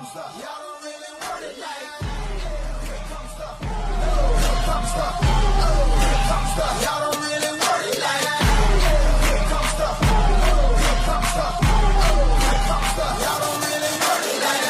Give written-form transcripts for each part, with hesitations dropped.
Y'all don't really want it like here comes the here comes the here comes the y'all don't really want it like here comes the here comes the here comes the y'all don't really want it like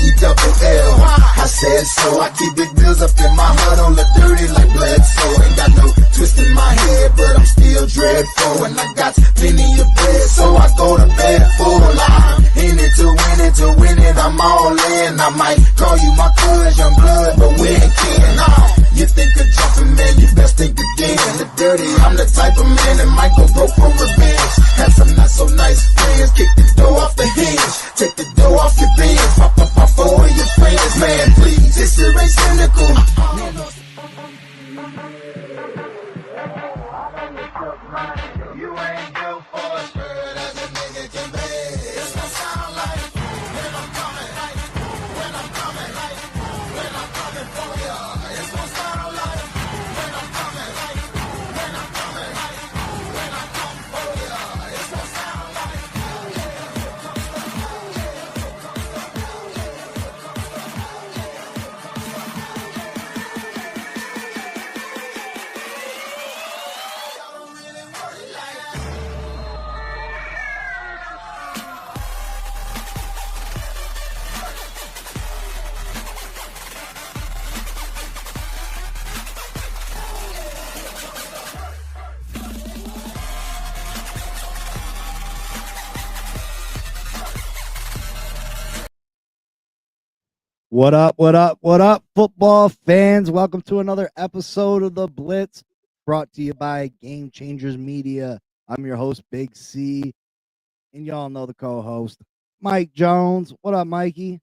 E-double-L. I said so, I keep big bills up in my heart on the dirty like Blitz. So ain't got no twist in my head, but I'm still dreadful. And I got plenty of bread, so I go to bed full. I'm in it to win it, I'm all in. I might call you my cuz, young blood, but we ain't kin. You think of jumping, man, you best think again. The dirty, I'm the type of man that might go broke for revenge. Have some not so nice friends, kick the door off the hinge, take the door off your bins, pop up off four of your friends. Man, please, this shit ain't cynical. You ain't built for a spirit as a nigga can be. It's gonna sound like when I'm coming, when I'm coming, when I'm coming for ya. It's gonna sound like when I'm coming, when I'm coming, when I come for ya. It's gonna sound like y'all don't really want it like that. What up, what up, what up, football fans? Welcome to another episode of the Blitz, brought to you by Game Changers Media. I'm your host, Big C, and y'all know the co-host, Mike Jones. What up, Mikey?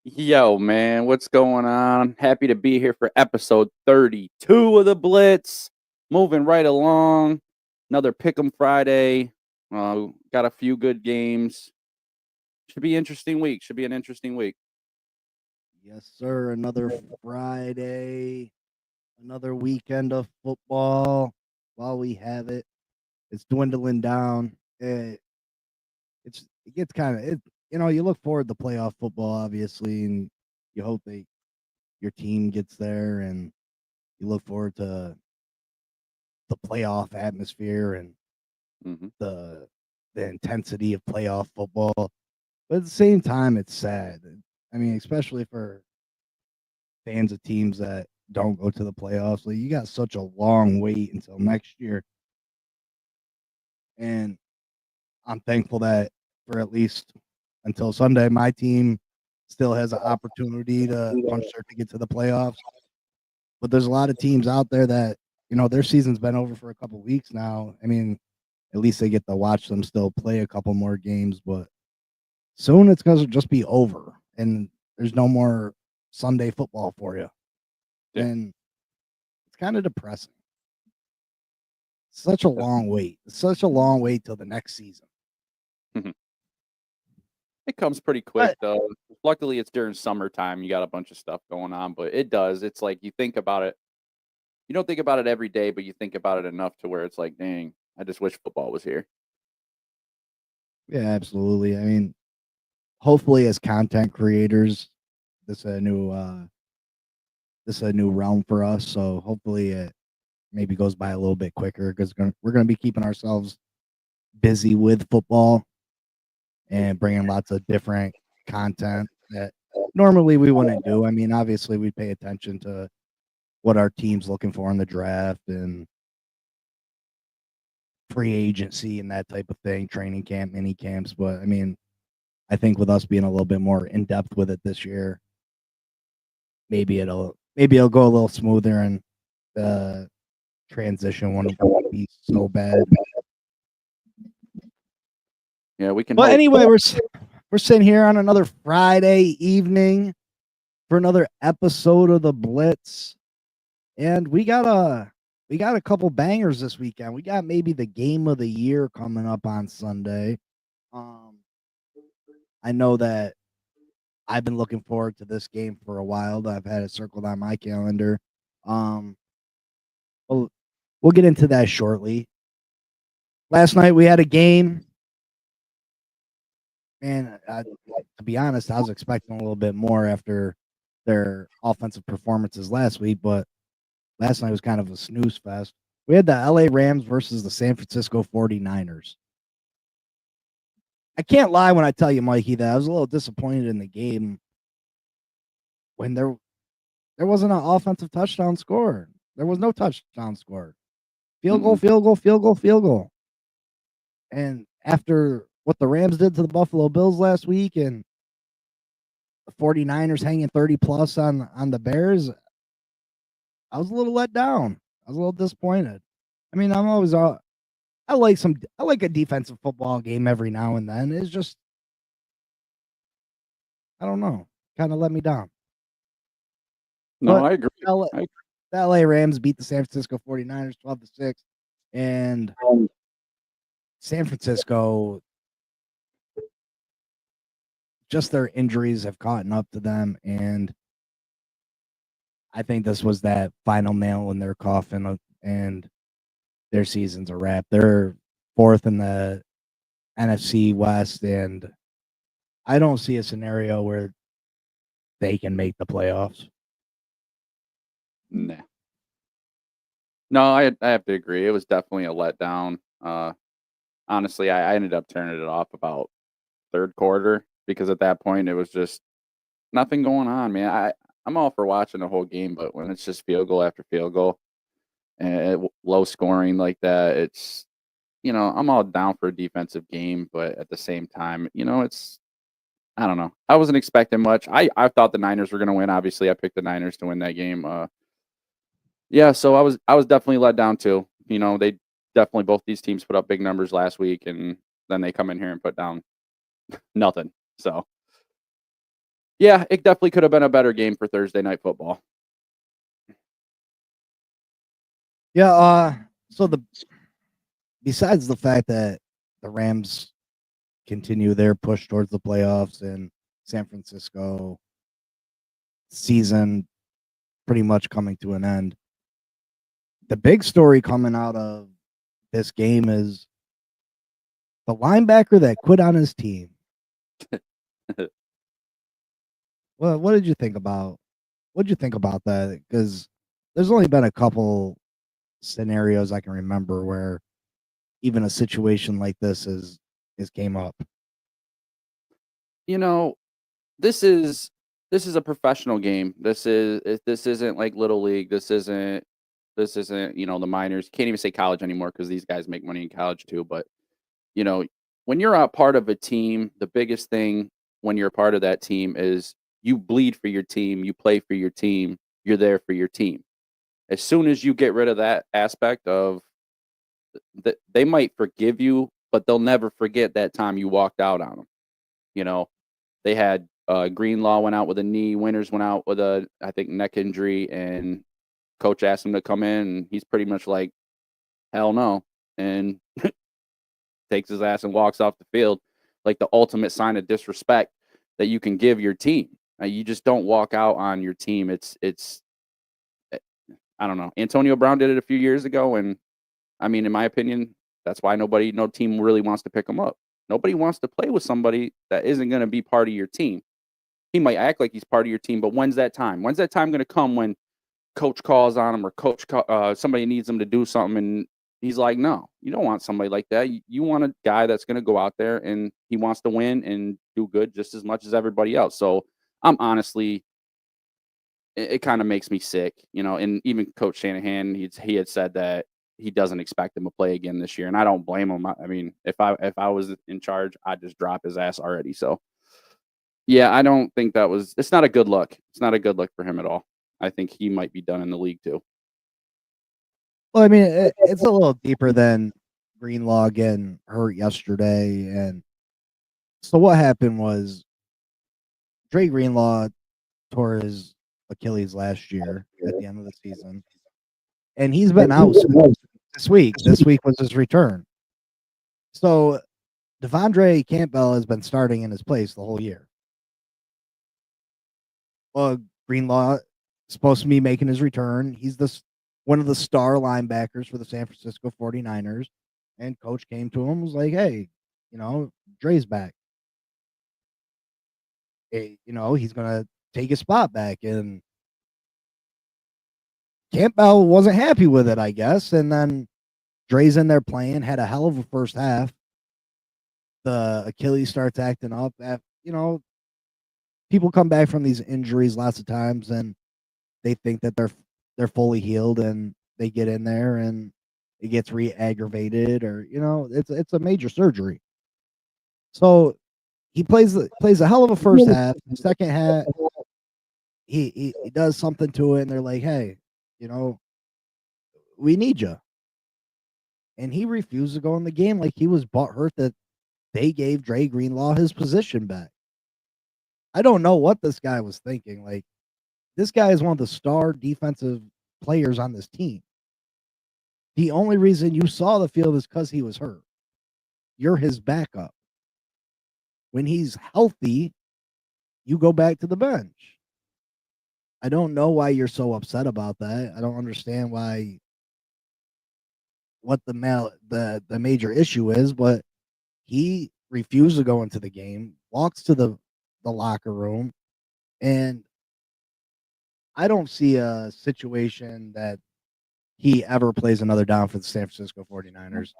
Yo, man, what's going on? Happy to be here for episode 32 of the Blitz. Moving right along. Another Pick'em Friday. Got a few good games. Should be an interesting week. Yes, sir. Another Friday, another weekend of football. While we have it, it's dwindling down. It gets kind of you look forward to playoff football, obviously, and you hope your team gets there, and you look forward to the playoff atmosphere and the intensity of playoff football. But at the same time, it's sad. I mean, especially for fans of teams that don't go to the playoffs. Like, you got such a long wait until next year. And I'm thankful that for at least until Sunday, my team still has an opportunity to punch their ticket to the playoffs. But there's a lot of teams out there that, their season's been over for a couple weeks now. I mean, at least they get to watch them still play a couple more games. But soon it's going to just be over, and there's no more Sunday football for you. Yeah. And it's kind of depressing. Such a long wait. Such a long wait till the next season. It comes pretty quick, though. Luckily, it's during summertime. You got a bunch of stuff going on, but it does. It's like you think about it. You don't think about it every day, but you think about it enough to where it's like, dang, I just wish football was here. Yeah, absolutely. I mean, hopefully, as content creators, this is a new realm for us. So hopefully, it maybe goes by a little bit quicker because we're gonna be keeping ourselves busy with football and bringing lots of different content that normally we wouldn't do. I mean, obviously, we pay attention to what our team's looking for in the draft and free agency and that type of thing, training camp, mini camps. But I mean, I think with us being a little bit more in depth with it this year, maybe it'll go a little smoother and the transition won't be so bad. Yeah, we can. But hope. anyway, we're sitting here on another Friday evening for another episode of the Blitz, and we got a couple bangers this weekend. We got maybe the game of the year coming up on Sunday. I know that I've been looking forward to this game for a while. I've had it circled on my calendar. We'll get into that shortly. Last night we had a game. Man, to be honest, I was expecting a little bit more after their offensive performances last week, but last night was kind of a snooze fest. We had the LA Rams versus the San Francisco 49ers. I can't lie when I tell you, Mikey, that I was a little disappointed in the game when there wasn't an offensive touchdown score. There was no touchdown score. Field goal, field goal, field goal, field goal. And after what the Rams did to the Buffalo Bills last week and the 49ers hanging 30 plus on the Bears, I was a little let down. I was a little disappointed. I mean, I'm always I like a defensive football game every now and then. It's just I don't know, kind of let me down. No, But I agree. The LA Rams beat the San Francisco 49ers 12-6, and San Francisco, just their injuries have caught up to them, and I think this was that final nail in their coffin, and their season's a wrap. They're fourth in the NFC West, and I don't see a scenario where they can make the playoffs. Nah. No, I have to agree. It was definitely a letdown. Honestly, I ended up turning it off about third quarter because at that point it was just nothing going on, man. I'm all for watching the whole game, but when it's just field goal after field goal and low scoring like that, it's I'm all down for a defensive game, but at the same time, I don't know. I wasn't expecting much. I thought the Niners were going to win. Obviously, I picked the Niners to win that game. Yeah, so I was definitely let down too. They definitely both these teams put up big numbers last week, and then they come in here and put down nothing. So yeah, it definitely could have been a better game for Thursday night football. Yeah, so besides the fact that the Rams continue their push towards the playoffs and San Francisco season pretty much coming to an end, the big story coming out of this game is the linebacker that quit on his team. Well, what did you think about that? Because there's only been a couple scenarios I can remember where even a situation like this is came up. This is a professional game. This isn't like little league. This isn't the minors. Can't even say college anymore because these guys make money in college too. But when you're a part of a team, the biggest thing when you're a part of that team is you bleed for your team, you play for your team, you're there for your team. As soon as you get rid of that aspect of that, they might forgive you, but they'll never forget that time you walked out on them. You know, they had Greenlaw went out with a knee, Winters went out with a, I think, neck injury, and coach asked him to come in, and he's pretty much like, hell no, and takes his ass and walks off the field, like the ultimate sign of disrespect that you can give your team. You just don't walk out on your team. It's I don't know. Antonio Brown did it a few years ago, and I mean, in my opinion, that's why no team really wants to pick him up. Nobody wants to play with somebody that isn't going to be part of your team. He might act like he's part of your team, but when's that time? When's that time going to come when coach calls on him, or somebody needs him to do something, and he's like, no, you don't want somebody like that. You want a guy that's going to go out there and he wants to win and do good just as much as everybody else. So I'm honestly, it kind of makes me sick, and even Coach Shanahan, he had said that he doesn't expect him to play again this year, and I don't blame him. I mean, if I was in charge, I'd just drop his ass already. So yeah, I don't think it's not a good look. It's not a good look for him at all. I think he might be done in the league too. Well, I mean, it's a little deeper than Greenlaw getting hurt yesterday. And so what happened was Dre Greenlaw tore his Achilles last year at the end of the season. And he's been out this week. This week was his return. So Devondre Campbell has been starting in his place the whole year. Well, Greenlaw is supposed to be making his return. He's one of the star linebackers for the San Francisco 49ers. And coach came to him and was like, hey, Dre's back. Hey, he's going to take his spot back. And Campbell wasn't happy with it, I guess. And then Dre's in there playing, had a hell of a first half. The Achilles starts acting up. People come back from these injuries lots of times and they think that they're fully healed, and they get in there and it gets re-aggravated, or it's a major surgery. So he plays a hell of a first half. Second half, he does something to it, and they're like, hey, we need you. And he refused to go in the game, like he was butthurt that they gave Dre Greenlaw his position back. I don't know what this guy was thinking. Like, this guy is one of the star defensive players on this team. The only reason you saw the field is because he was hurt. You're his backup. When he's healthy, you go back to the bench. I don't know why you're so upset about that. I don't understand what the major issue is, but he refused to go into the game, walks to the locker room, and I don't see a situation that he ever plays another down for the San Francisco 49ers.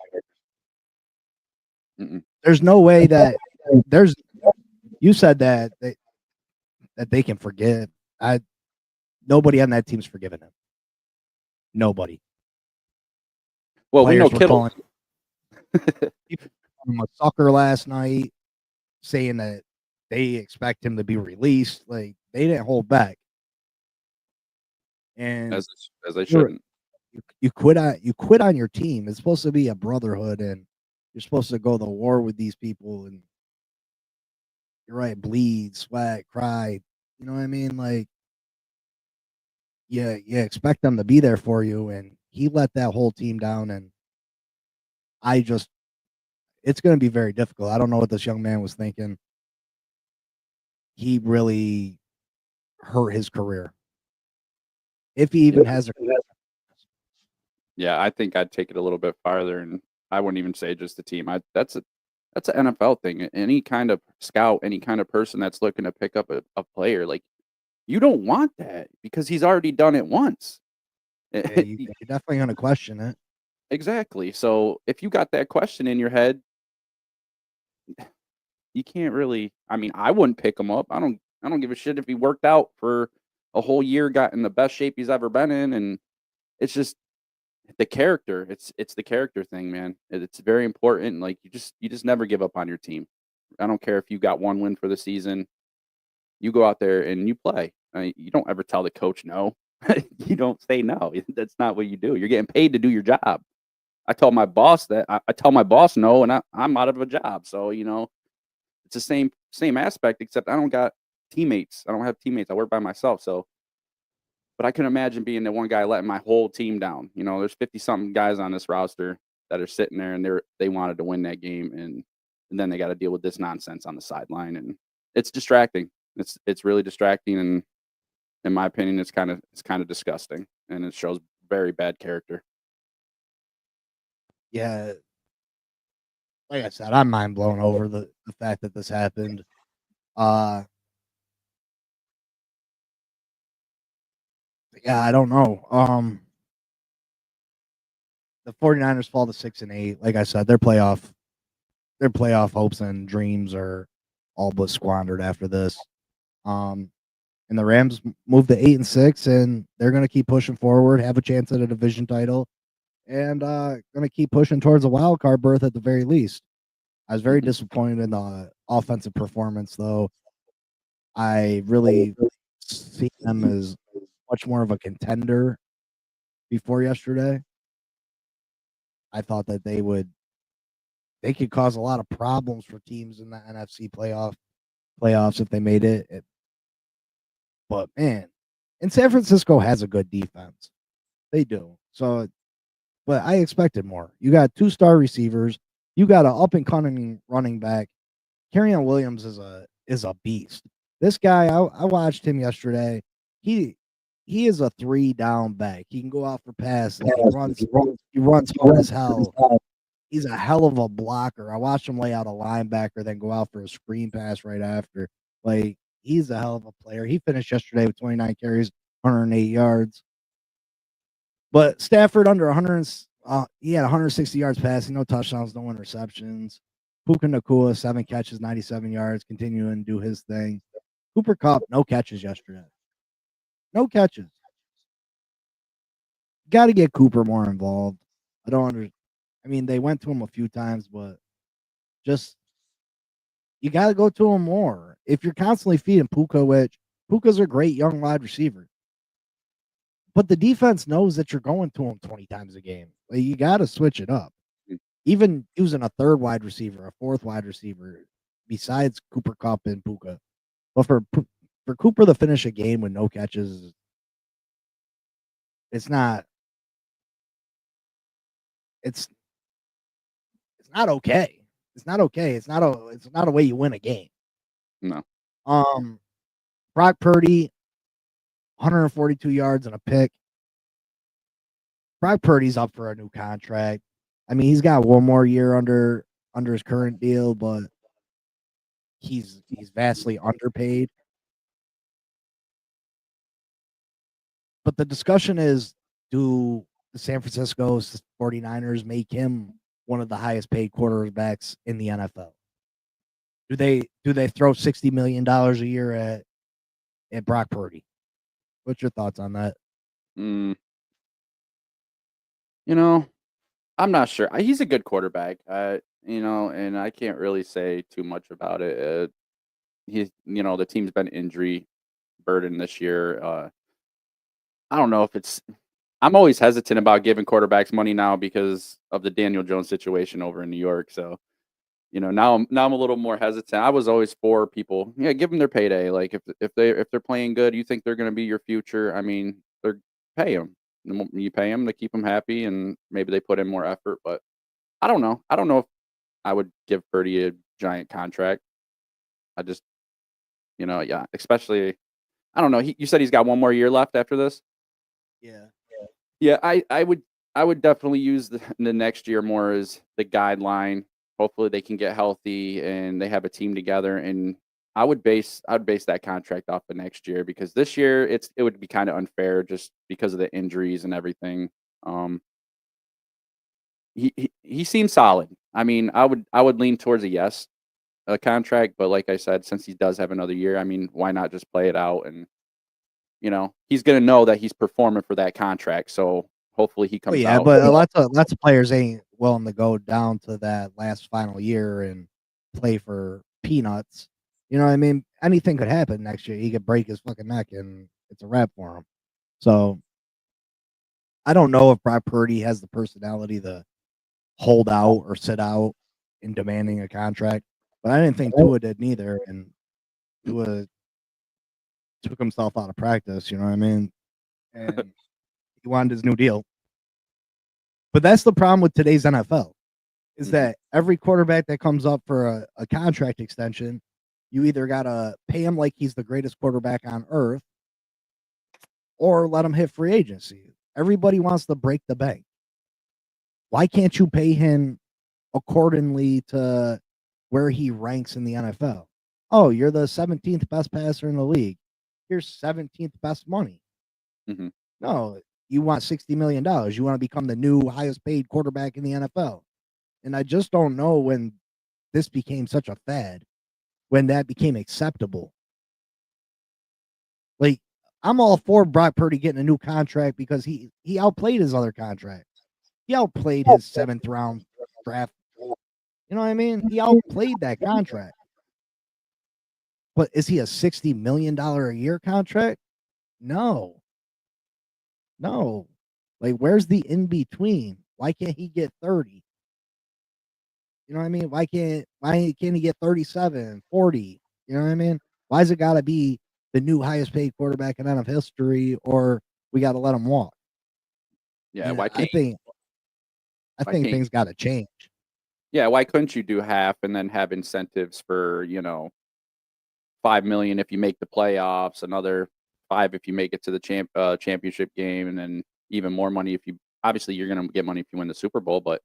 There's no way that you said that they can forgive. Nobody on that team's forgiven him. Nobody. Well, Players we know Kittle. People called him a sucker last night, saying that they expect him to be released. Like, they didn't hold back. And as they shouldn't. You quit on your team. It's supposed to be a brotherhood, and you're supposed to go to war with these people. And you're right, bleed, sweat, cry. You know what I mean? Like, you expect them to be there for you, and he let that whole team down. And it's going to be very difficult. I don't know what this young man was thinking. He really hurt his career, if he even has a career. Yeah, I think I'd take it a little bit farther, and I wouldn't even say just the team. That's an NFL thing. Any kind of scout, any kind of person that's looking to pick up a player, like, you don't want that because he's already done it once. Yeah, you're definitely going to question it. Exactly. So if you got that question in your head, you can't really. I mean, I wouldn't pick him up. I don't give a shit if he worked out for a whole year, got in the best shape he's ever been in, and it's just the character. It's the character thing, man. It's very important. Like, you just never give up on your team. I don't care if you got one win for the season. You go out there and you play. You don't ever tell the coach no. You don't say no. That's not what you do. You're getting paid to do your job. I tell my boss that. I tell my boss no, and I'm out of a job. So, it's the same aspect, except I don't got teammates. I don't have teammates. I work by myself. So, but I can imagine being the one guy letting my whole team down. You know, there's 50 something guys on this roster that are sitting there and they wanted to win that game, and then they got to deal with this nonsense on the sideline, and it's distracting. It's really distracting, and in my opinion, it's kind of disgusting, and it shows very bad character. Yeah, like I said, I'm mind blown over the fact that this happened. Yeah, I don't know. The 49ers fall to 6-8. Like I said, their playoff hopes and dreams are all but squandered after this. And the Rams move to 8-6, and they're going to keep pushing forward, have a chance at a division title, and going to keep pushing towards a wild card berth at the very least. I was very disappointed in the offensive performance, though. I really see them as much more of a contender before yesterday. I thought that they could cause a lot of problems for teams in the NFC playoffs if they made it. But man, and San Francisco has a good defense. They do. So, but I expected more. You got 2-star receivers. You got an up and coming running back. Kerryon Williams is a beast. This guy, I watched him yesterday. He is a 3-down back. He can go out for passes. He runs hard as hell. He's a hell of a blocker. I watched him lay out a linebacker, then go out for a screen pass right after. Like, he's a hell of a player. He finished yesterday with 29 carries, 108 yards. But Stafford under 100, he had 160 yards passing, no touchdowns, no interceptions. Puka Nacua, 7 catches, 97 yards, continuing to do his thing. Cooper Kupp, no catches yesterday. No catches. Got to get Cooper more involved. I don't understand. I mean, they went to him a few times, but just you got to go to him more. If you're constantly feeding Puka, which Puka's a great young wide receiver, but the defense knows that you're going to him 20 times a game. Like, you got to switch it up. Even using a third wide receiver, a fourth wide receiver, besides Cooper Kupp and Puka. But for Cooper to finish a game with no catches, it's not okay. It's not okay. It's not a way you win a game. No. Brock Purdy, 142 yards and a pick. Brock Purdy's up for a new contract. I mean, he's got one more year under his current deal, but he's vastly underpaid. But the discussion is, do the San Francisco 49ers make him one of the highest paid quarterbacks in the NFL? Do they throw $60 million a year at Brock Purdy? What's your thoughts on that? You know, I'm not sure. He's a good quarterback. And I can't really say too much about it. The team's been injury burdened this year. I don't know if it's. I'm always hesitant about giving quarterbacks money now because of the Daniel Jones situation over in New York. So, now I'm a little more hesitant. I was always for people, give them their payday. Like if they're playing good, you think they're going to be your future. I mean, pay them. You pay them to keep them happy, and maybe they put in more effort. But I don't know. I don't know if I would give Purdy a giant contract. I just, especially, I don't know. You said he's got one more year left after this. Yeah. Yeah, I would definitely use the next year more as the guideline. Hopefully they can get healthy and they have a team together. And I would base that contract off of next year, because this year it would be kind of unfair just because of the injuries and everything. He seems solid. I mean, I would lean towards a contract, but like I said, since he does have another year, I mean, why not just play it out? And he's going to know that he's performing for that contract. So hopefully he comes out. But lots of players ain't willing to go down to that last final year and play for peanuts. You know what I mean? Anything could happen next year. He could break his fucking neck and it's a wrap for him. So I don't know if Brock Purdy has the personality to hold out or sit out in demanding a contract. But I didn't think Tua did neither, and Tua took himself out of practice, you know what I mean? And he wanted his new deal. But that's the problem with today's NFL is that every quarterback that comes up for a contract extension, you either got to pay him like he's the greatest quarterback on earth or let him hit free agency. Everybody wants to break the bank. Why can't you pay him accordingly to where he ranks in the NFL? Oh, you're the 17th best passer in the league. Here's 17th best money. No, you want $60 million. You want to become the new highest paid quarterback in the NFL. And I just don't know when this became such a fad, when that became acceptable. Like, I'm all for Brock Purdy getting a new contract because he outplayed his other contract. He outplayed his 7th round draft. You know what I mean? He outplayed that contract. But is he a $60 million a year contract? No. Like, where's the in between? Why can't he get 30? You know what I mean? Why can't he get 37, 40? You know what I mean? Why's it got to be the new highest paid quarterback in NFL history, or we got to let him walk? Yeah, And why can't I think things got to change. Yeah, why couldn't you do half and then have incentives for, $5 million if you make the playoffs, another 5 if you make it to the championship game, and then even more money if you obviously you're going to get money if you win the Super Bowl, but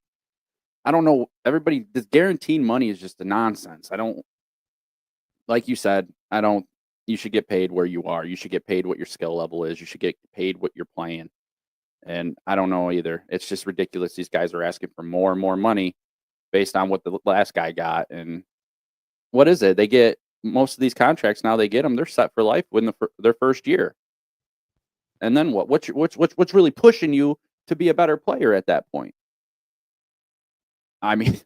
I don't know, this guaranteed money is just a nonsense. I don't, like you said, you should get paid where you are. You should get paid what your skill level is. You should get paid what you're playing. And I don't know either. It's just ridiculous. These guys are asking for more and more money based on what the last guy got. And what is it? They get most of these contracts now. They get them. They're set for life within their first year. And then what? What's really pushing you to be a better player at that point? I mean,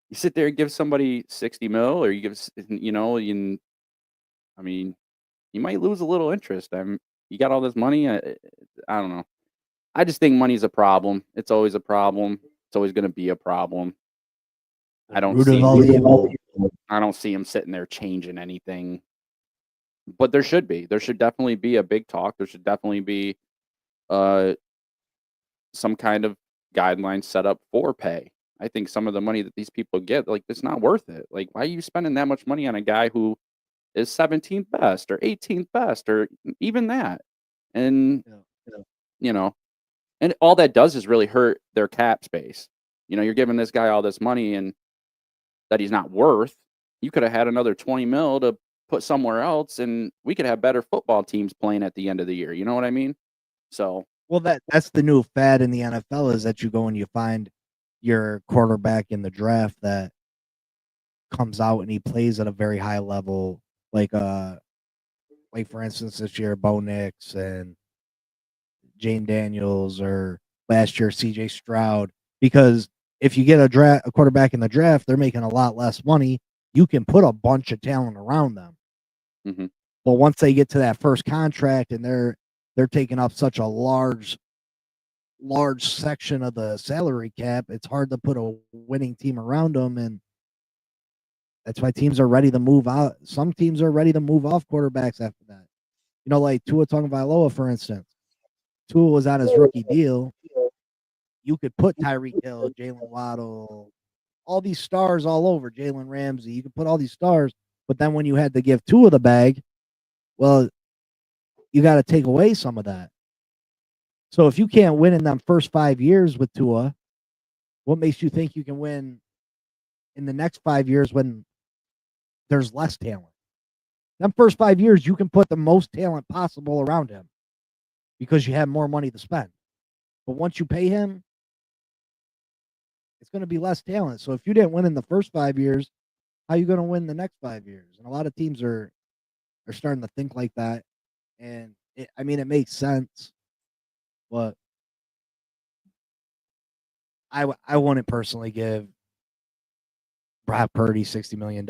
you sit there and give somebody 60 mil, or you give, I mean, you might lose a little interest. You got all this money. I don't know. I just think money's a problem. It's always a problem. It's always going to be a problem. I don't see him sitting there changing anything. But there should be. There should definitely be a big talk. There should definitely be some kind of guidelines set up for pay. I think some of the money that these people get, like, it's not worth it. Like, why are you spending that much money on a guy who is 17th best or 18th best or even that? And, and all that does is really hurt their cap space. You're giving this guy all this money and that he's not worth. You could have had another 20 mil to put somewhere else, and we could have better football teams playing at the end of the year. You know what I mean? So, well, that's the new fad in the NFL is that you go and you find your quarterback in the draft that comes out and he plays at a very high level, like for instance this year Bo Nix and Jane Daniels, or last year CJ Stroud. Because if you get a quarterback in the draft, they're making a lot less money. You can put a bunch of talent around them. But once they get to that first contract and they're taking up such a large section of the salary cap, it's hard to put a winning team around them, and that's why teams are ready to move out. Some teams are ready to move off quarterbacks after that. Like Tua Tagovailoa, for instance. Tua was on his rookie deal. You could put Tyreek Hill, Jalen Waddle, all these stars all over, Jalen Ramsey. You could put all these stars, but then when you had to give Tua the bag, well, you got to take away some of that. So if you can't win in them first 5 years with Tua, what makes you think you can win in the next 5 years when there's less talent? Them first 5 years, you can put the most talent possible around him because you have more money to spend. But once you pay him, it's going to be less talent. So if you didn't win in the first 5 years, how are you going to win the next 5 years? And a lot of teams are starting to think like that. And it makes sense. But I wouldn't personally give Brock Purdy $60 million,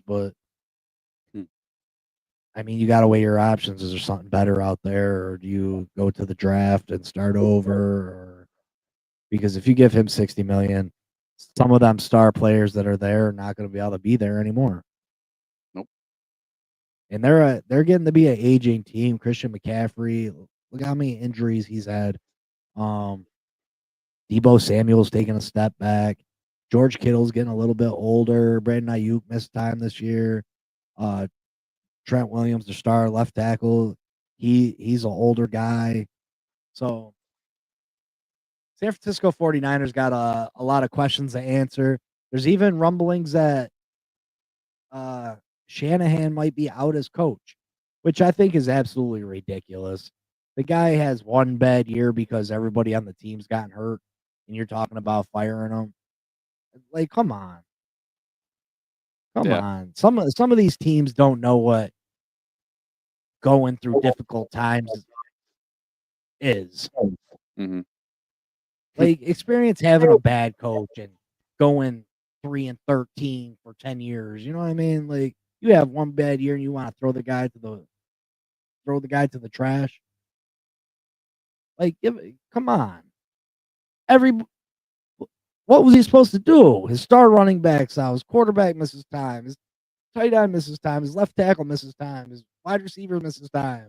but you got to weigh your options. Is there something better out there, or do you go to the draft and start over? Because if you give him $60 million, some of them star players that are there are not going to be able to be there anymore. Nope. And they're getting to be an aging team. Christian McCaffrey, look how many injuries he's had. Debo Samuel's taking a step back. George Kittle's getting a little bit older. Brandon Ayuk missed time this year. Trent Williams, the star left tackle, he's an older guy. So San Francisco 49ers got a lot of questions to answer. There's even rumblings that Shanahan might be out as coach, which I think is absolutely ridiculous. The guy has one bad year because everybody on the team's gotten hurt, and you're talking about firing him. Like, come on. Come on. Some of these teams don't know what going through difficult times is. Mm-hmm. Like, experience having a bad coach and going 3-13 for 10 years. You know what I mean? Like, you have one bad year and you want to throw the guy to the trash. Like, come on. What was he supposed to do? His star running back's out. His quarterback misses time. His tight end misses time. His left tackle misses time. His wide receiver misses time.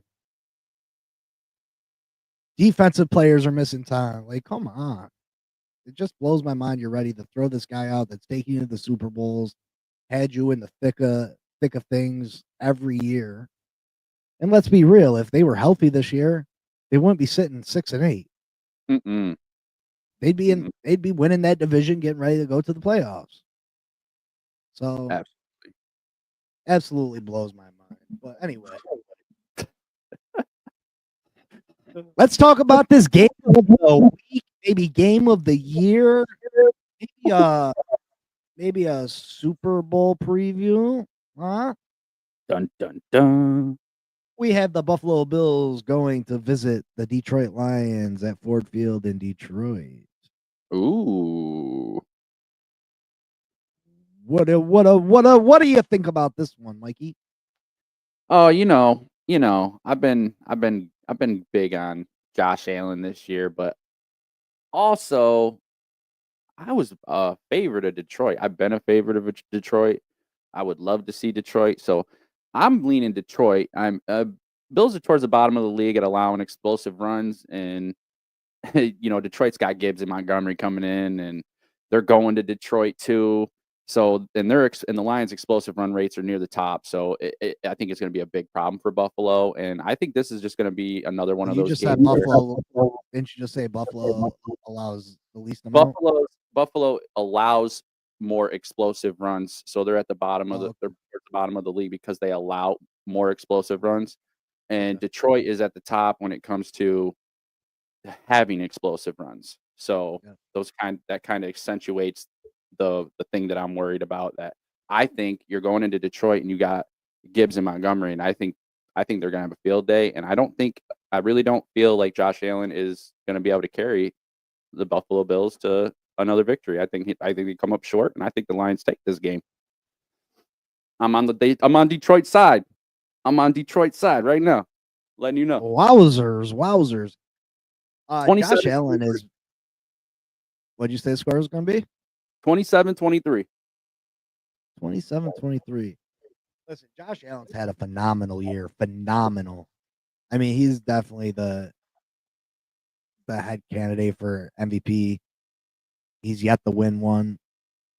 Defensive players are missing time. Like, come on. It just blows my mind you're ready to throw this guy out that's taking you to the Super Bowls, had you in the thick of things every year. And let's be real, if they were healthy this year, they wouldn't be sitting 6-8. Mm-mm. They'd be winning that division, getting ready to go to the playoffs. So absolutely blows my mind. But anyway, let's talk about this game of the week, maybe game of the year, maybe a Super Bowl preview. Huh? Dun dun dun. We have the Buffalo Bills going to visit the Detroit Lions at Ford Field in Detroit. Ooh. What do you think about this one, Mikey? Oh, I've been big on Josh Allen this year, but also I was a favorite of Detroit. I've been a favorite of Detroit. I would love to see Detroit, so I'm leaning Detroit. Bills are towards the bottom of the league at allowing explosive runs, and Detroit's got Gibbs and Montgomery coming in, and they're going to Detroit too. So, and the Lions' explosive run rates are near the top. So, I think it's going to be a big problem for Buffalo, and I think this is just going to be another one of those. You just said Buffalo. Didn't you just say Buffalo allows the least amount? Buffalo allows more explosive runs, so they're at the bottom of the league because they allow more explosive runs, and Detroit is at the top when it comes to having explosive runs. So that kind of accentuates the thing that I'm worried about. That I think you're going into Detroit and you got Gibbs and Montgomery, and I think they're gonna have a field day. And I really don't feel like Josh Allen is gonna be able to carry the Buffalo Bills to another victory. I think they come up short, and I think the Lions take this game. I'm on Detroit side. I'm on Detroit side right now, letting you know. Wowzers. Josh Allen is. What'd you say the score is going to be? 27-23. 27-23. Listen, Josh Allen's had a phenomenal year. Phenomenal. I mean, he's definitely the head candidate for MVP. He's yet to win one.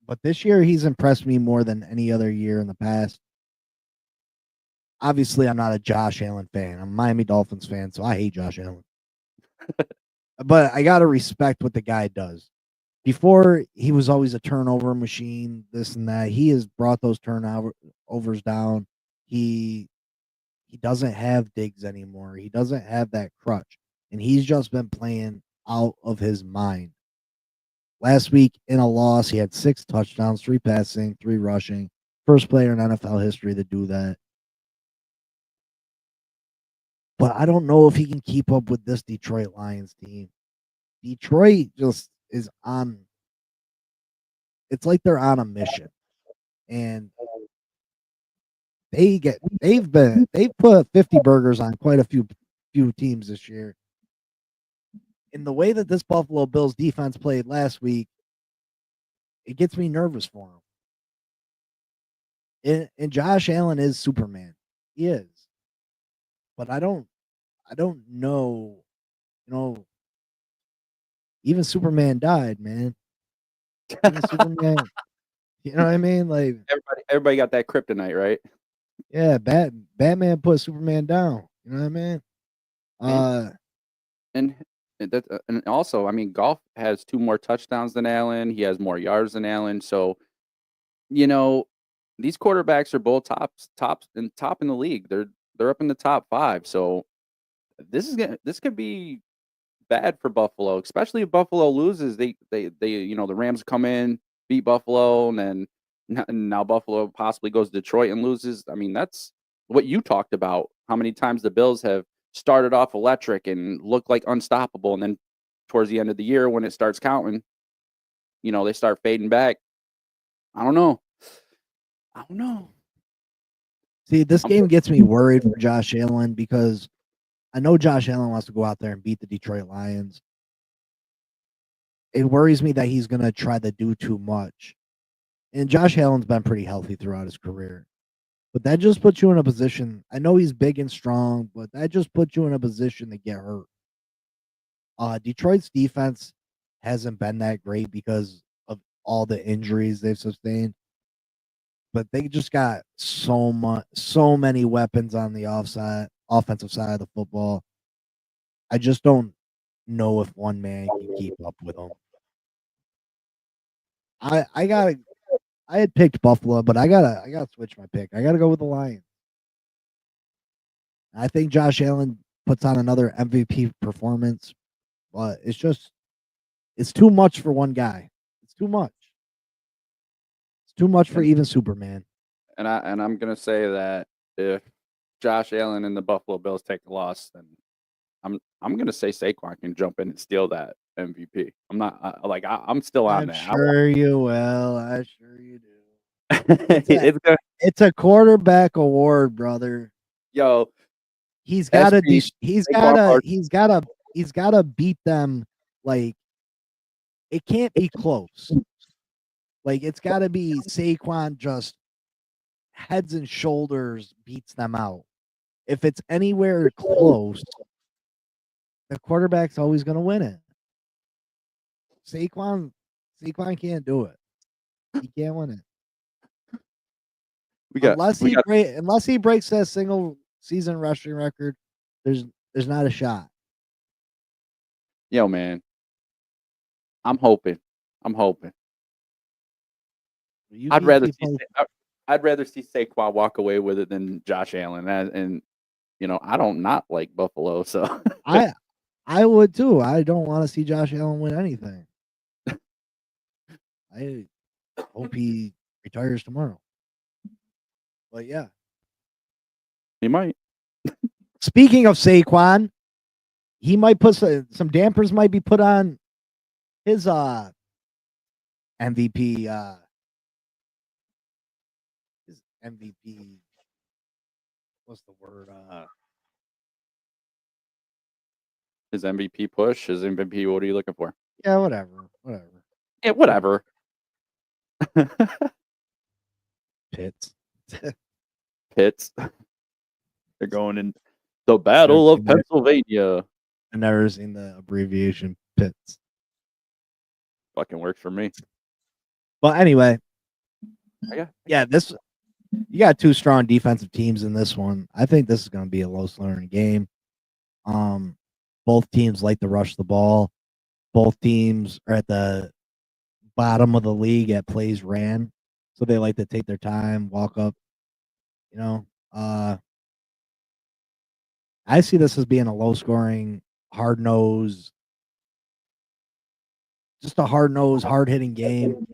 But this year, he's impressed me more than any other year in the past. Obviously, I'm not a Josh Allen fan. I'm a Miami Dolphins fan, so I hate Josh Allen. But I got to respect what the guy does. Before, he was always a turnover machine, this and that. He has brought those turnovers down. He doesn't have Diggs anymore. He doesn't have that crutch. And he's just been playing out of his mind. Last week in a loss, he had 6 touchdowns, 3 passing, 3 rushing. First player in NFL history to do that. But I don't know if he can keep up with this Detroit Lions team. Detroit just is on. It's like they're on a mission, and they've put 50 burgers on quite a few teams this year. In the way that this Buffalo Bills defense played last week, it gets me nervous for him. And Josh Allen is Superman. He is. But I don't know, you know, even Superman died, man. Even Superman, you know what I mean? Like, Everybody got that kryptonite, right? yeah, Batman put Superman down. You know what I mean? And and also, I mean, Golf has 2 more touchdowns than Allen. He has more yards than Allen. So, you know, these quarterbacks are both top in the league. They're up in the top 5. So this could be bad for Buffalo, especially if Buffalo loses. They the Rams come in, beat Buffalo, and then now Buffalo possibly goes to Detroit and loses. I mean, that's what you talked about. How many times the Bills have started off electric and looked like unstoppable, and then towards the end of the year when it starts counting, they start fading back. I don't know. See, this game gets me worried for Josh Allen because I know Josh Allen wants to go out there and beat the Detroit Lions. It worries me that he's going to try to do too much. And Josh Allen's been pretty healthy throughout his career. But that just puts you in a position. I know he's big and strong, but that just puts you in a position to get hurt. Detroit's defense hasn't been that great because of all the injuries they've sustained. But they just got so many weapons on the offensive side of the football. I just don't know if one man can keep up with them. I had picked Buffalo, but I gotta switch my pick. I gotta go with the Lions. I think Josh Allen puts on another MVP performance, but it's too much for one guy. It's too much. It's too much for even Superman. And I'm gonna say that if Josh Allen and the Buffalo Bills take a loss, then I'm gonna say Saquon can jump in and steal that MVP. I'm not I'm still on I'm that. sure you will. I'm sure you do. It's a quarterback award, brother. Yo, he's gotta beat them. Like, it can't be close. Like, it's gotta be Saquon just heads and shoulders beats them out. If it's anywhere close, the quarterback's always gonna win it. Saquon can't do it. He can't win it. Unless he breaks that single season rushing record, there's not a shot. Yo, man. I'm hoping. I'd rather see Saquon walk away with it than Josh Allen. And I don't not like Buffalo, so I would too. I don't want to see Josh Allen win anything. I hope he retires tomorrow. But yeah. He might. Speaking of Saquon, he might put some dampers might be put on his MVP his MVP, what's the word? His MVP push, his MVP, what are you looking for? Yeah, whatever. Yeah, whatever. Pitts. They're going in the Battle of Pennsylvania. I've never seen the abbreviation Pitts. Fucking works for me. But anyway, yeah, you got 2 strong defensive teams in this one. I think this is going to be a low-scoring game. Both teams like to rush the ball. Both teams are at the bottom of the league at plays ran, so they like to take their time, walk up. I see this as being a low-scoring, hard-nosed, just a hard-nosed, hard-hitting game.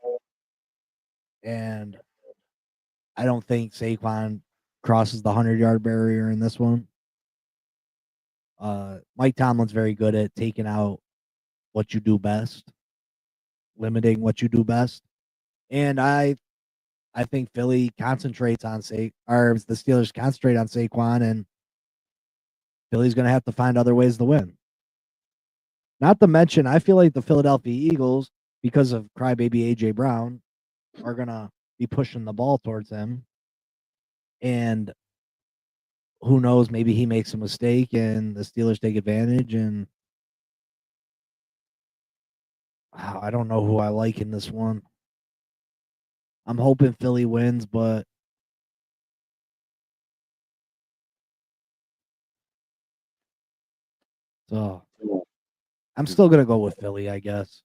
And I don't think Saquon crosses the 100-yard barrier in this one. Mike Tomlin's very good at taking out what you do best, limiting what you do best. And I think Philly concentrates on the Steelers concentrate on Saquon, and Philly's going to have to find other ways to win. Not to mention, I feel like the Philadelphia Eagles because of crybaby AJ Brown, are gonna be pushing the ball towards him. And who knows, maybe he makes a mistake and the Steelers take advantage. And I don't know who I like in this one. I'm hoping Philly wins, but so I'm still gonna go with Philly, I guess.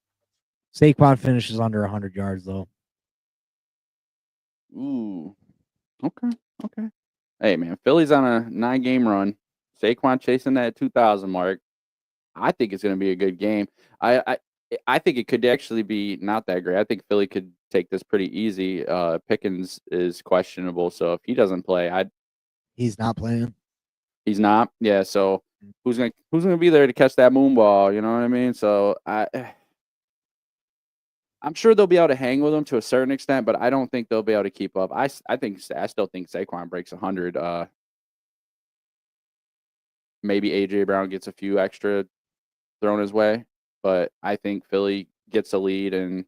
Saquon finishes under 100 yards though. Ooh. Okay. Okay. Hey man, Philly's on a 9-game run. Saquon chasing that 2,000 mark. I think it's going to be a good game. I think it could actually be not that great. I think Philly could take this pretty easy. Pickens is questionable, so if he doesn't play, He's not playing. he's not. Yeah, so who's gonna be there to catch that moon ball? You know what I mean? So I'm sure they'll be able to hang with him to a certain extent, but I don't think they'll be able to keep up. I still think Saquon breaks 100. Maybe AJ Brown gets a few extra thrown his way, but I think Philly gets a lead, and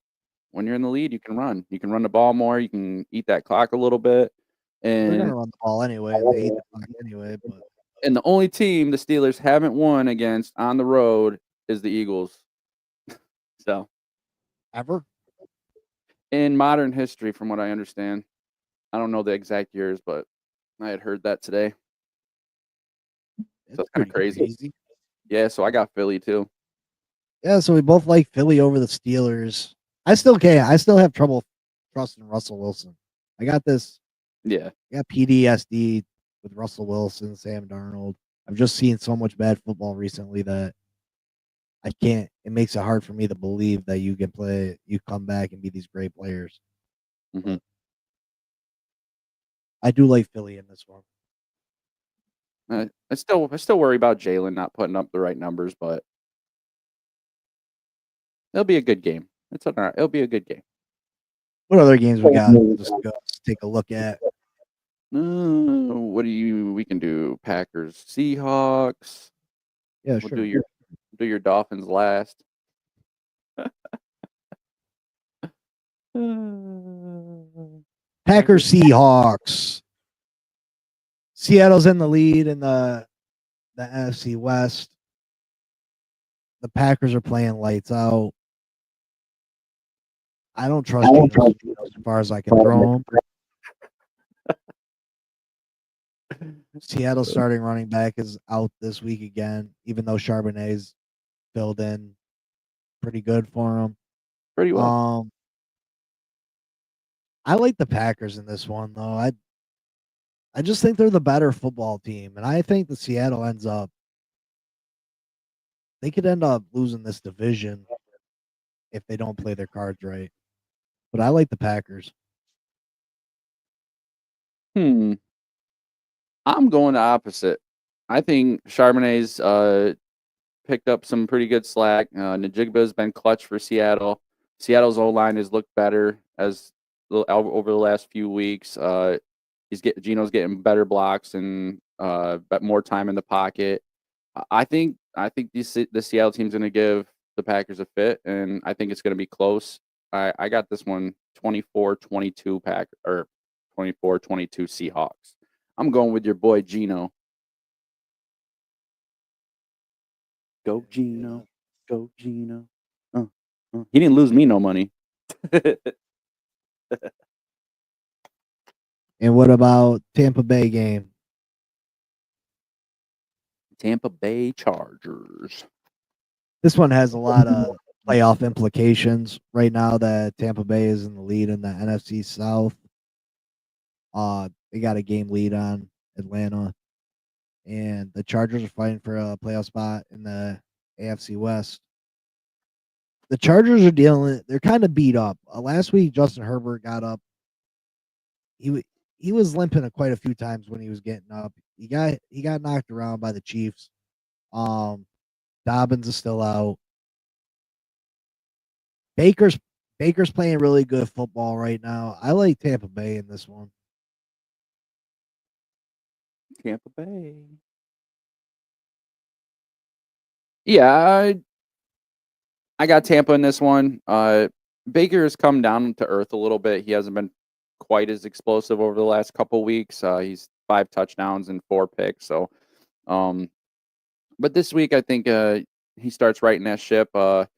when you're in the lead, you can run. You can run the ball more. You can eat that clock a little bit, They're and gonna run the ball anyway, and they eat the clock anyway. But the only team the Steelers haven't won against on the road is the Eagles. So ever, in modern history, from what I understand, I don't know the exact years, but I had heard that today. So it's kind of crazy. Yeah, so I got Philly too. Yeah, so we both like Philly over the Steelers. I still can't. I still have trouble trusting Russell Wilson. I got this. Yeah. I got PTSD with Russell Wilson, Sam Darnold. I've just seen so much bad football recently that I can't. It makes it hard for me to believe that you can play. You come back and be these great players. Mm-hmm. I do like Philly in this one. I still worry about Jalen not putting up the right numbers, but it'll be a good game. It'll be a good game. What other games we got? Just go take a look at. What we can do? Packers, Seahawks. Yeah, sure. Do your Dolphins last. Packers, Seahawks. Seattle's in the lead in the NFC West. The Packers are playing lights out. I don't trust Geno as far as I can throw him. Seattle's starting running back is out this week again, even though Charbonnet's filled in pretty good for him. Pretty well. I like the Packers in this one though. I just think they're the better football team, and I think that Seattle they could end up losing this division if they don't play their cards right. But I like the Packers. I'm going the opposite. I think Charbonnet's picked up some pretty good slack. Najigba's been clutch for Seattle. Seattle's O-line has looked better over the last few weeks. Geno's getting better blocks and more time in the pocket. I think the Seattle team's going to give the Packers a fit, and I think it's going to be close. I got this one 24-22 or 24-22 Seahawks. I'm going with your boy Geno. Go Geno. Go Geno. He didn't lose me no money. And what about Tampa Bay game? Tampa Bay Chargers. This one has a lot of playoff implications right now that Tampa Bay is in the lead in the NFC South. They got a game lead on Atlanta, and the Chargers are fighting for a playoff spot in the AFC West. The Chargers are they're kind of beat up. Last week, Justin Herbert got up. He was limping quite a few times when he was getting up. He got knocked around by the Chiefs. Dobbins is still out. Baker's playing really good football right now. I like Tampa Bay in this one. Tampa Bay. Yeah, I got Tampa in this one. Baker has come down to earth a little bit. He hasn't been quite as explosive over the last couple weeks. He's 5 touchdowns and 4 picks. So, um, but this week I think he starts righting that ship. Herbert's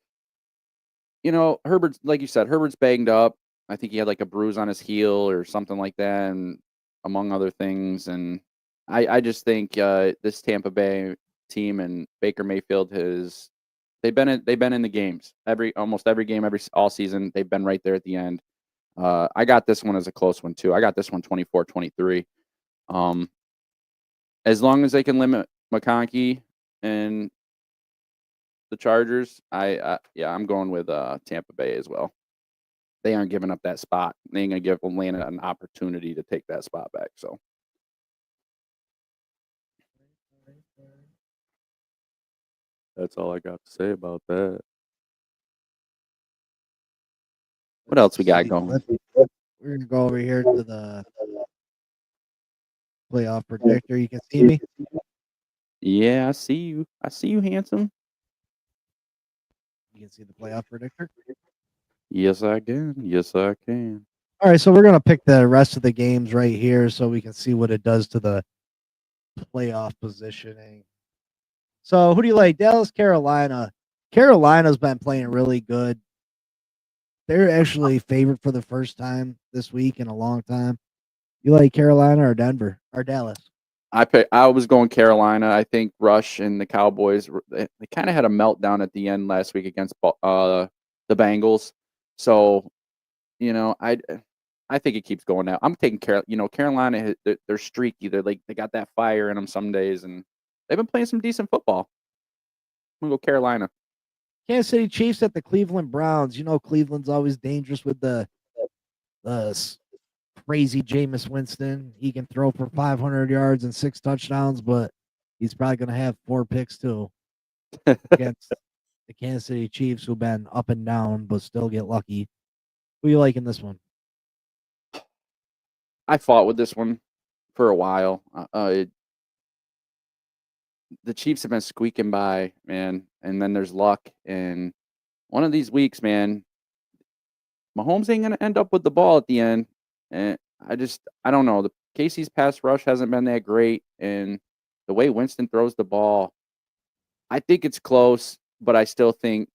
like you said, Herbert's banged up. I think he had like a bruise on his heel or something like that, and among other things. And I just think this Tampa Bay team and Baker Mayfield has they've been in the games almost every game all season. They've been right there at the end. I got this one as a close one too. I got this one 24-23. As long as they can limit McConkey and the Chargers, I'm going with Tampa Bay as well. They aren't giving up that spot. They ain't gonna give Atlanta an opportunity to take that spot back. So that's all I got to say about that. What else we got going? We're gonna go over here to the playoff predictor. You can see me. Yeah, I see you. I see you, handsome. You can see the playoff predictor. Yes, I can. Yes, I can. All right, so we're gonna pick the rest of the games right here, so we can see what it does to the playoff positioning. So, who do you like? Dallas, Carolina. Carolina's been playing really good. They're actually favored for the first time this week in a long time. You like Carolina or Denver or Dallas? I was going Carolina. I think Rush and the Cowboys they kind of had a meltdown at the end last week against the Bengals. So, I think it keeps going now. I'm taking Carolina. They're streaky. They got that fire in them some days, and they've been playing some decent football. I'm gonna go Carolina. Kansas City Chiefs at the Cleveland Browns. You know Cleveland's always dangerous with the crazy Jameis Winston. He can throw for 500 yards and 6 touchdowns, but he's probably going to have 4 picks too against the Kansas City Chiefs, who've been up and down but still get lucky. Who you like in this one? I fought with this one for a while. The Chiefs have been squeaking by, man, and then there's luck. And one of these weeks, man, Mahomes ain't going to end up with the ball at the end. And I don't know. The Casey's pass rush hasn't been that great, and the way Winston throws the ball, I think it's close, but I still think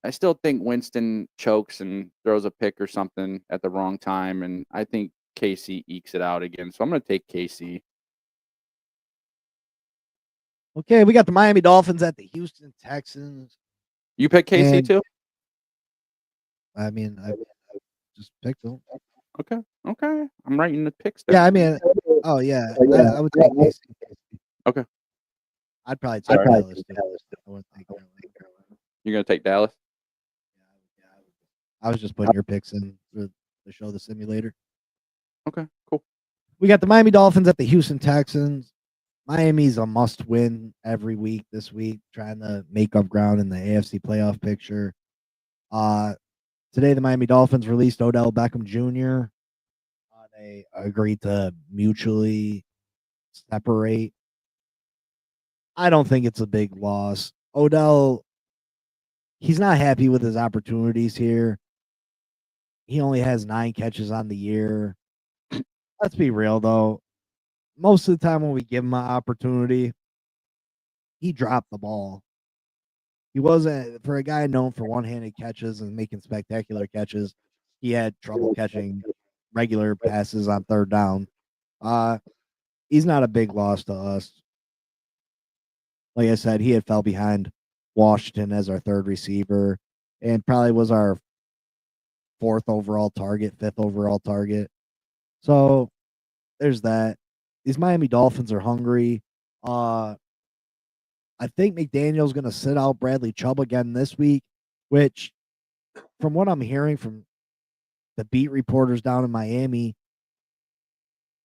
Winston chokes and throws a pick or something at the wrong time, and I think Casey ekes it out again. So I'm going to take Casey. Okay, we got the Miami Dolphins at the Houston Texans. You pick Casey too? I mean, I just picked them. Okay. I'm writing the picks. Yeah, I mean, oh yeah, I would take Casey. Okay. I'd probably take Dallas. You're gonna take Dallas? Yeah, I was just putting your picks in for the show, the simulator. Okay, cool. We got the Miami Dolphins at the Houston Texans. Miami's a must-win every week this week, trying to make up ground in the AFC playoff picture. Today, the Miami Dolphins released Odell Beckham Jr. They agreed to mutually separate. I don't think it's a big loss. Odell, he's not happy with his opportunities here. He only has 9 catches on the year. Let's be real, though. Most of the time when we give him an opportunity, he dropped the ball. He wasn't, for a guy known for one-handed catches and making spectacular catches, he had trouble catching regular passes on third down. He's not a big loss to us. Like I said, he had fell behind Washington as our third receiver and probably was our 4th overall target, 5th overall target. So there's that. These Miami Dolphins are hungry. I think McDaniel's going to sit out Bradley Chubb again this week, which, from what I'm hearing from the beat reporters down in Miami,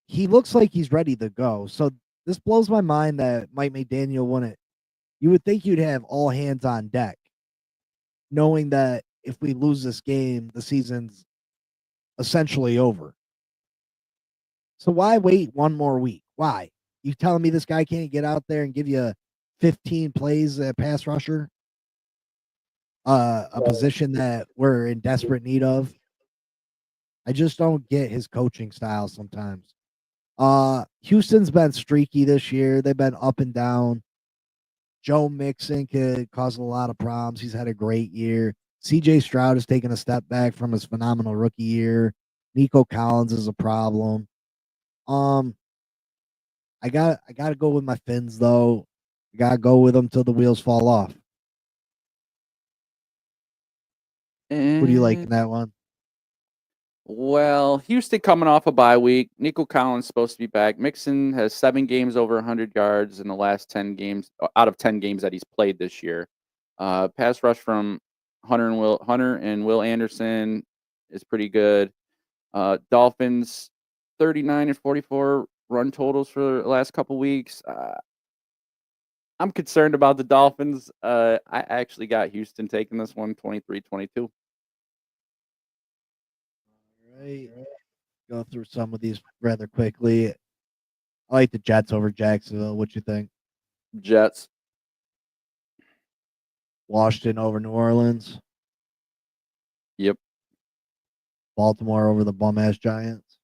he looks like he's ready to go. So this blows my mind that Mike McDaniel wouldn't. You would think you'd have all hands on deck, knowing that if we lose this game, the season's essentially over. So why wait one more week? Why? You telling me this guy can't get out there and give you 15 plays at pass rusher? a position that we're in desperate need of. I just don't get his coaching style sometimes. Houston's been streaky this year. They've been up and down. Joe Mixon could cause a lot of problems. He's had a great year. CJ Stroud has taken a step back from his phenomenal rookie year. Nico Collins is a problem. Um, I gotta go with my Finns though. I gotta go with them till the wheels fall off. Who do you like And in that one? well, Houston coming off a bye week. Nico Collins supposed to be back. Mixon has 7 games over 100 yards in the last 10 games out of 10 games that he's played this year. Pass rush from Hunter and Will Anderson is pretty good. Dolphins 39 and 44 run totals for the last couple weeks. I'm concerned about the Dolphins. I actually got Houston taking this one 23-22. Right. Go through some of these rather quickly. I like the Jets over Jacksonville. What you think? Jets. Washington over New Orleans. Yep. Baltimore over the bum ass Giants.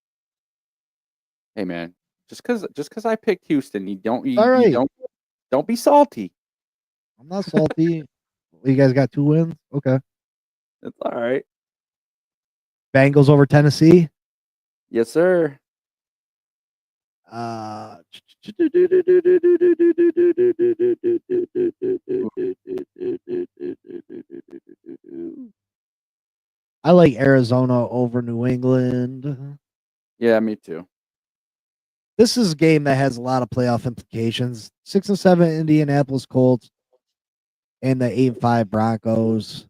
Hey man, just cause I picked Houston, All you right. don't be salty. I'm not salty. You guys got 2 wins. Okay. It's all right. Bengals over Tennessee. Yes, sir. I like Arizona over New England. Yeah, me too. This is a game that has a lot of playoff implications. 6-7 Indianapolis Colts and the 8-5 Broncos.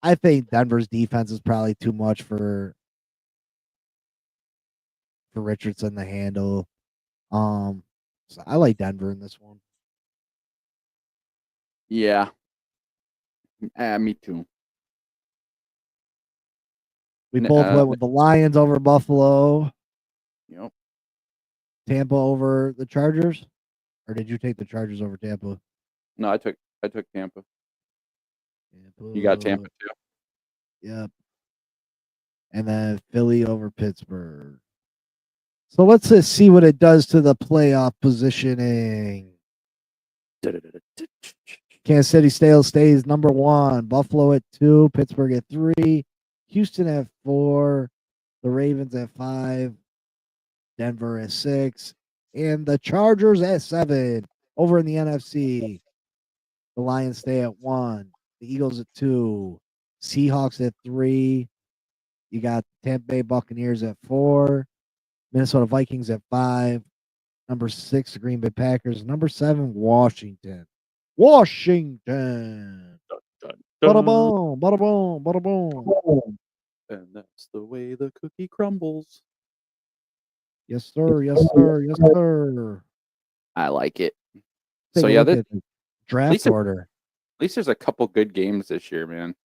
I think Denver's defense is probably too much for Richardson to handle. So I like Denver in this one. Yeah. Me too. We both went with the Lions over Buffalo. Yep. Tampa over the Chargers, or did you take the Chargers over Tampa? No, I took Tampa. You got Tampa too. Yep. And then Philly over Pittsburgh. So let's just see what it does to the playoff positioning. Kansas City stays number 1. Buffalo at 2. Pittsburgh at 3. Houston at 4. The Ravens at 5. Denver at 6. And the Chargers at 7. Over in the NFC. The Lions stay at 1. The Eagles at 2. Seahawks at 3. You got Tampa Bay Buccaneers at 4. Minnesota Vikings at 5. Number 6, the Green Bay Packers. Number 7, Washington. Washington. Bada boom, bada boom, bada boom. And that's the way the cookie crumbles. Yes, sir. Yes, sir. Yes, sir. I like it. Take So a yeah, look at the draft order. At least there's a couple good games this year, man.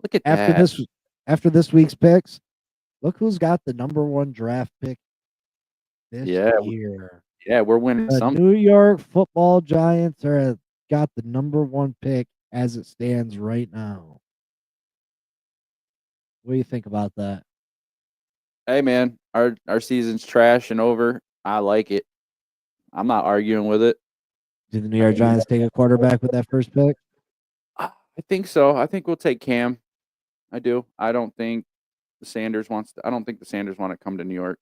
Look at After that. after this week's picks, look who's got the number 1 draft pick this year. Yeah, we're winning The some. New York Football Giants got the number 1 pick as it stands right now. What do you think about that? Hey man, our season's trash and over. I like it. I'm not arguing with it. Did the New York Giants take a quarterback with that first pick? I think so. I think we'll take Cam. I do. I don't think the Sanders want to come to New York.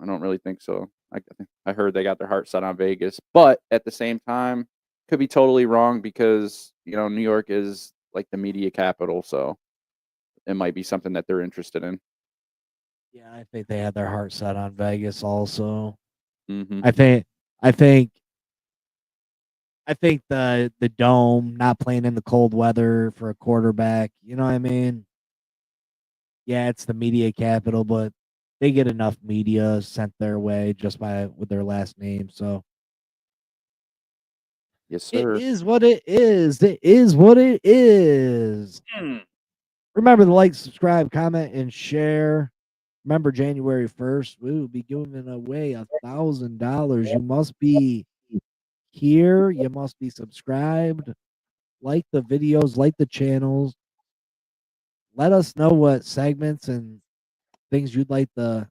I don't really think so. I heard they got their heart set on Vegas, but at the same time, could be totally wrong because New York is like the media capital, so it might be something that they're interested in. Yeah, I think they had their heart set on Vegas also. Mm-hmm. I think the dome, not playing in the cold weather for a quarterback, you know what I mean? Yeah, it's the media capital, but they get enough media sent their way just with their last name. So yes, sir. It is what it is. It is what it is. Remember to like, subscribe, comment, and share. Remember, January 1st, we will be giving away $1,000. You must be here. You must be subscribed, like the videos, like the channels. Let us know what segments and things you'd like to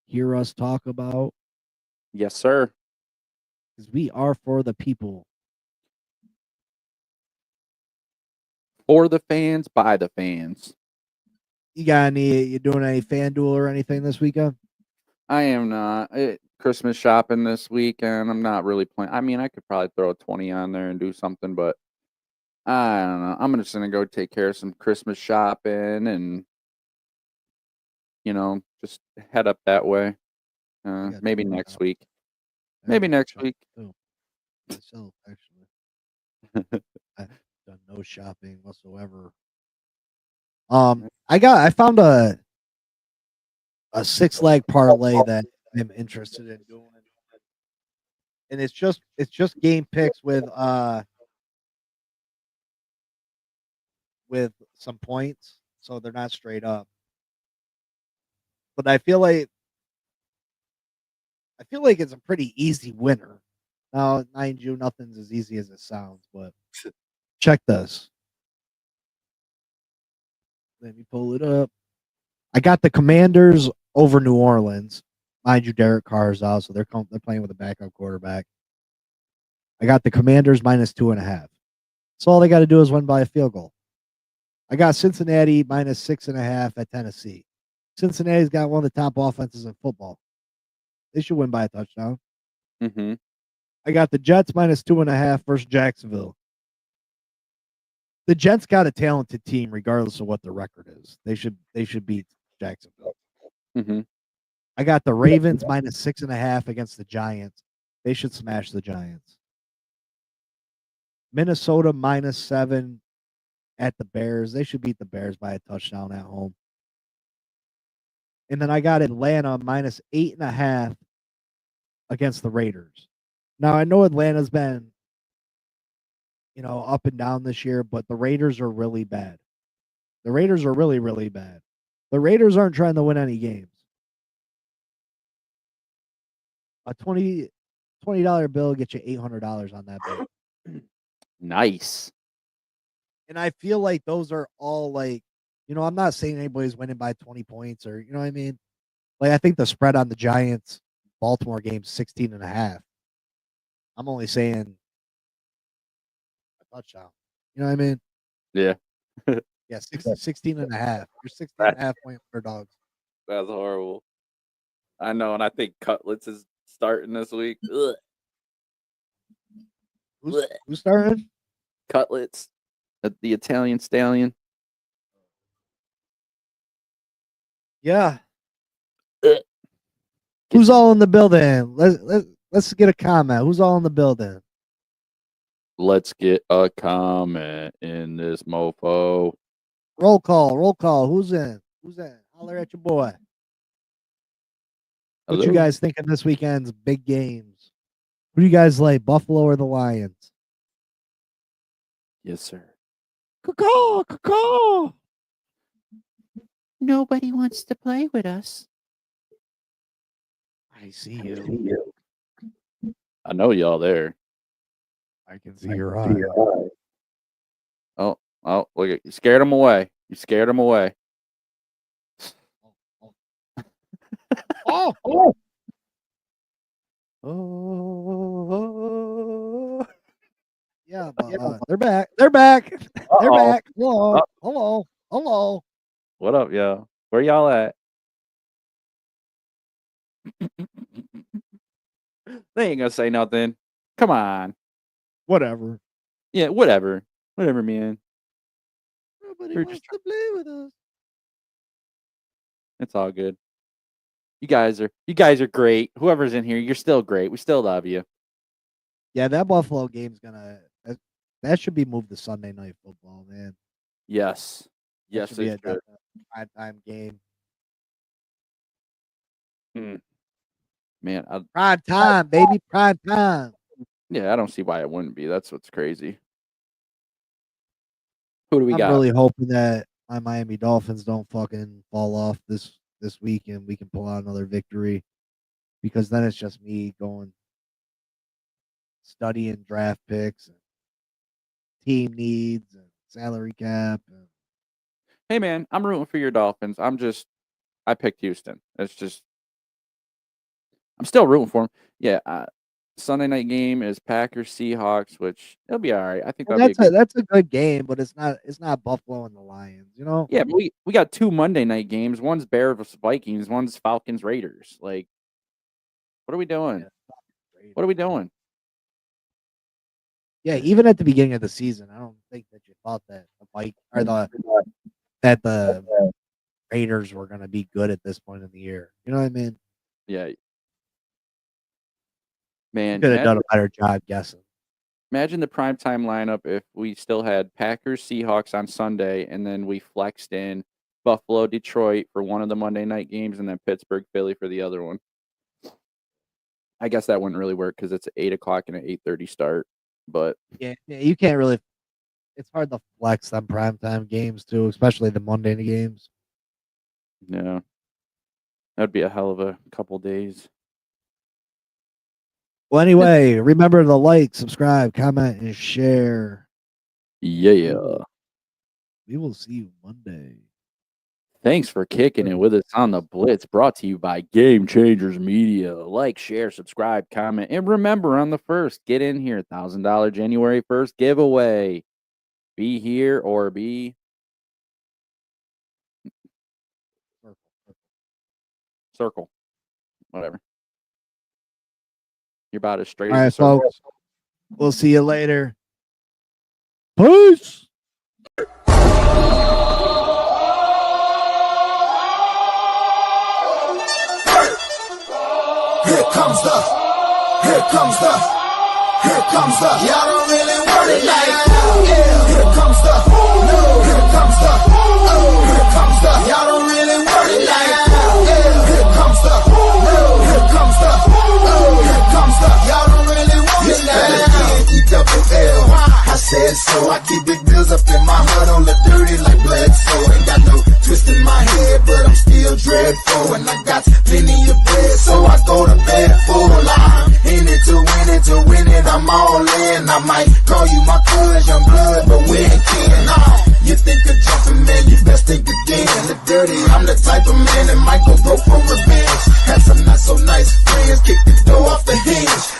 hear us talk about, Yes, sir. because we are for the people. For the fans, by the fans. You doing any FanDuel or anything this weekend? I am not. Christmas shopping this weekend. I'm not really playing. I mean, I could probably throw a 20 on there and do something, but I don't know. I'm just going to go take care of some Christmas shopping and, just head up that way. got Maybe some next shop- week. I Maybe got next shop week. too. Myself, actually. I've done no shopping whatsoever. I found a 6-leg parlay that I'm interested in doing, and it's just game picks with some points, so they're not straight up. But I feel like it's a pretty easy winner. Now, mind you, nothing's as easy as it sounds, but check this. Let me pull it up. I got the Commanders over New Orleans. Mind you, Derek Carr's out, so they're playing with a backup quarterback. I got the Commanders -2.5. So all they got to do is win by a field goal. I got Cincinnati -6.5 at Tennessee. Cincinnati's got one of the top offenses in football. They should win by a touchdown. Mm-hmm. I got the Jets -2.5 versus Jacksonville. The Jets got a talented team, regardless of what the record is. They should beat Jacksonville. Mm-hmm. I got the Ravens -6.5 against the Giants. They should smash the Giants. Minnesota -7 at the Bears. They should beat the Bears by a touchdown at home. And then I got Atlanta -8.5 against the Raiders. Now I know Atlanta's been, up and down this year, but the Raiders are really bad. The Raiders are really, really bad. The Raiders aren't trying to win any games. A $20 bill gets you $800 on that bet. Nice. And I feel like those are all like, I'm not saying anybody's winning by 20 points or, you know what I mean? Like, I think the spread on the Giants Baltimore game 16.5. I'm only saying a touchdown. You know what I mean? Yeah. Yeah, 16.5. You're 16.5 point underdogs. That's horrible. I know, and I think Cutlets is starting this week. Ugh. Who's starting? Cutlets, the Italian stallion. Yeah. Ugh. Who's all in the building? Let's get a comment. Who's all in the building? Let's get a comment in this mofo. Roll call. Who's in? Holler at your boy. What Hello? you guys thinking this weekend's big games? Who do you guys like, Buffalo or the Lions? Yes, sir. Caw. Nobody wants to play with us. I see you. I know y'all there. I can see your eye. Oh, look at you. Scared them away. You scared them away. Oh. Oh. Yeah, but they're back. They're back. They're back. Hello. What up, y'all? Where y'all at? They ain't gonna say nothing. Come on. Whatever. Yeah, whatever. Whatever, man. Nobody We're wants just- to play with us. It's all good. You guys are great. Whoever's in here, you're still great. We still love you. Yeah, that Buffalo game's that should be moved to Sunday Night Football, man. Yes. That Yes, should be it should. prime time game. Man, Prime time, baby. Prime time. yeah, I don't see why it wouldn't be. That's what's crazy. Who do we I'm got? really hoping that my Miami Dolphins don't fucking fall off this week and we can pull out another victory, because then it's just me going studying draft picks and team needs and salary cap. And Hey, man, I'm rooting for your Dolphins. I picked Houston. It's just, I'm still rooting for them. Yeah, Sunday night game is Packers Seahawks, which it'll be all right. I think well, that'll be a good. that's a good game, but it's not Buffalo and the Lions. You know, Yeah, but we got 2 Monday night games. One's Bears vs Vikings. One's Falcons Raiders. Like, what are we doing? Yeah, What are we doing? yeah. Even at the beginning of the season, I don't think that you thought that the Raiders were going to be good at this point in the year. You know what I mean? Yeah, You man. could have done a better job guessing. Imagine the primetime lineup if we still had Packers Seahawks on Sunday, and then we flexed in Buffalo Detroit for one of the Monday night games, and then Pittsburgh Philly for the other one. I guess that wouldn't really work because it's 8:00 and an 8:30 start. But Yeah, you can't really. It's hard to flex on primetime games too, especially the Monday games. yeah, that'd be a hell of a couple days. Well, anyway, remember to like, subscribe, comment, and share. Yeah. We will see you Monday. Thanks for kicking it with us on the Blitz, brought to you by Game Changers Media. Like, share, subscribe, comment, and remember on the 1st, get in here. $1,000 January 1st giveaway. Be here or be circle. Whatever. You're about as straight All as right, a circle. folks. We'll see you later. Peace. Here comes the, y'all don't really want it like that. Yeah. Here comes the, no. Here comes the, oh. Here comes the, y'all don't really want it like that. Yeah. Here comes the, no. Here comes the, oh. Here comes the, y'all don't really want it like that. E-double-L. I said so, I keep big bills up in my hood on the dirty like Blitz. So ain't got no twist in my head, but I'm still dreadful. And I got plenty of bread, so I go to bed full line. In it to win it, I'm all in. I might call you my cuz, young blood, but we ain't kin. You think of jumping, man, you best think again. The dirty, I'm the type of man that might go broke for revenge. Had some not so nice friends, kick the door off the hinge.